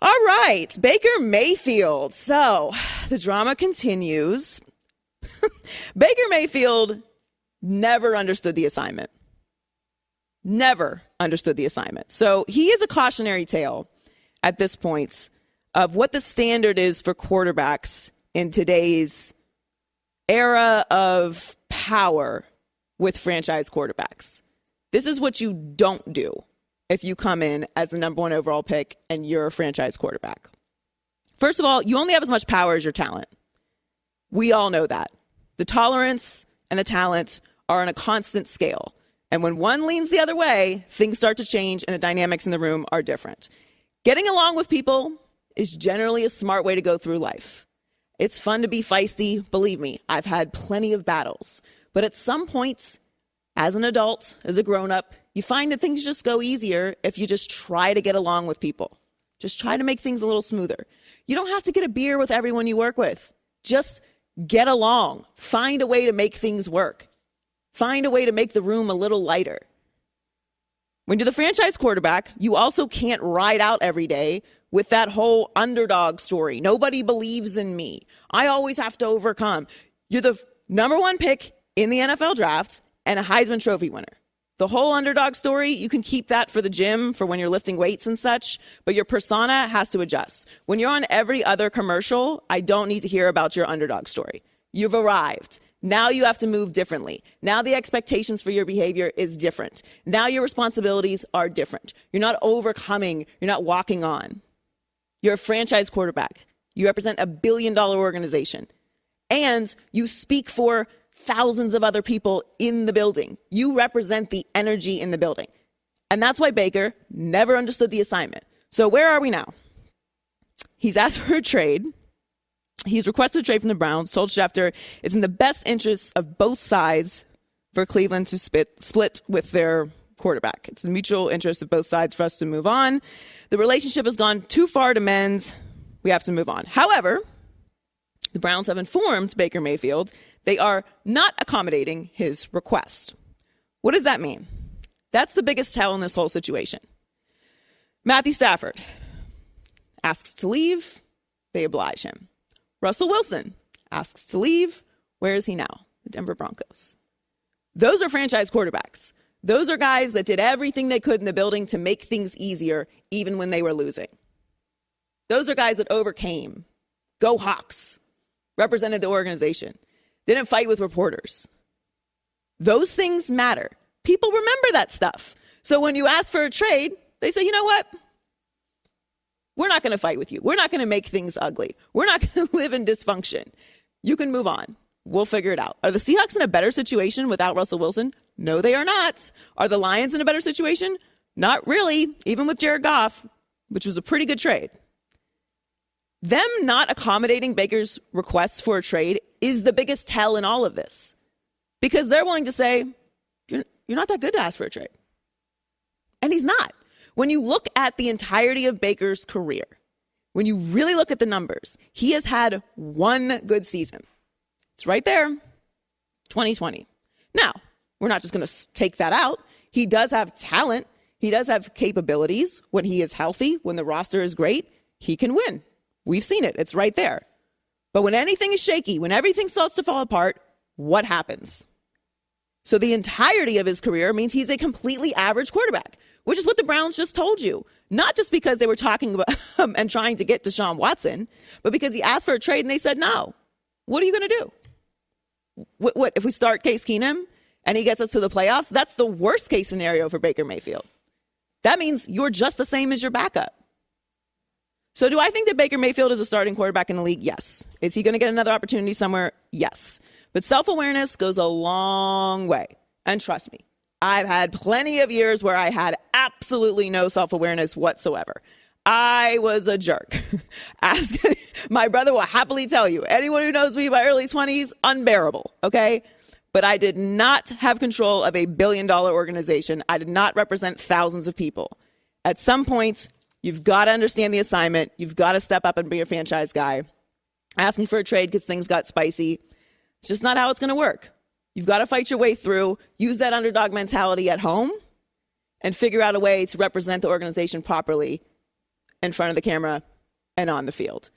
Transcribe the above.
All right, Baker Mayfield. So the drama continues. Baker Mayfield never understood the assignment. Never understood the assignment. So he is a cautionary tale at this point of what the standard is for quarterbacks in today's era of power with franchise quarterbacks. This is what you don't do if you come in as the number one overall pick and you're a franchise quarterback. First of all, you only have as much power as your talent. We all know that. The tolerance and the talent are on a constant scale. And when one leans the other way, things start to change and the dynamics in the room are different. Getting along with people is generally a smart way to go through life. It's fun to be feisty. Believe me, I've had plenty of battles. But at some points, as an adult, as a grown-up, you find that things just go easier if you just try to get along with people. Just try to make things a little smoother. You don't have to get a beer with everyone you work with. Just get along. Find a way to make things work. Find a way to make the room a little lighter. When you're the franchise quarterback, you also can't ride out every day with that whole underdog story. Nobody believes in me. I always have to overcome. You're the number one pick in the NFL draft and a Heisman Trophy winner. The whole underdog story, you can keep that for the gym, for when you're lifting weights and such, but your persona has to adjust. When you're on every other commercial, I don't need to hear about your underdog story. You've arrived. Now you have to move differently. Now the expectations for your behavior is different. Now your responsibilities are different. You're not overcoming. You're not walking on. You're a franchise quarterback. You represent $1 billion organization. And you speak for thousands of other people in the building. You represent the energy in the building. And that's why Baker never understood the assignment. So where are we now? He's asked for a trade. He's requested a trade from the Browns, told Schefter it's in the best interests of both sides for Cleveland to split with their quarterback. It's the mutual interest of both sides for us to move on. The relationship has gone too far to mend. We have to move on. However, the Browns have informed Baker Mayfield they are not accommodating his request. What does that mean? That's the biggest tell in this whole situation. Matthew Stafford asks to leave. They oblige him. Russell Wilson asks to leave. Where is he now? The Denver Broncos. Those are franchise quarterbacks. Those are guys that did everything they could in the building to make things easier, even when they were losing. Those are guys that overcame. Go Hawks. Represented the organization. Didn't fight with reporters. Those things matter. People remember that stuff. So when you ask for a trade, they say, you know what? We're not going to fight with you. We're not going to make things ugly. We're not going to live in dysfunction. You can move on. We'll figure it out. Are the Seahawks in a better situation without Russell Wilson? No, they are not. Are the Lions in a better situation? Not really, even with Jared Goff, which was a pretty good trade. Them not accommodating Baker's request for a trade is the biggest tell in all of this. Because they're willing to say, you're not that good to ask for a trade. And he's not. When you look at the entirety of Baker's career, when you really look at the numbers, he has had one good season. It's right there, 2020. Now, we're not just going to take that out. He does have talent. He does have capabilities. When he is healthy, when the roster is great, he can win. We've seen it. It's right there. But when anything is shaky, when everything starts to fall apart, what happens? So the entirety of his career means he's a completely average quarterback, which is what the Browns just told you. Not just because they were talking about and trying to get Deshaun Watson, but because he asked for a trade and they said no. What are you going to do? What if we start Case Keenum and he gets us to the playoffs? That's the worst case scenario for Baker Mayfield. That means you're just the same as your backup. So do I think that Baker Mayfield is a starting quarterback in the league? Yes. Is he going to get another opportunity somewhere? Yes. But self-awareness goes a long way. And trust me, I've had plenty of years where I had absolutely no self-awareness whatsoever. I was a jerk. My brother will happily tell you, anyone who knows me in my early 20s, unbearable, okay? But I did not have control of $1 billion organization. I did not represent thousands of people. At some point, you've got to understand the assignment. You've got to step up and be a franchise guy. Asking for a trade because things got spicy. It's just not how it's going to work. You've got to fight your way through, use that underdog mentality at home, and figure out a way to represent the organization properly in front of the camera and on the field.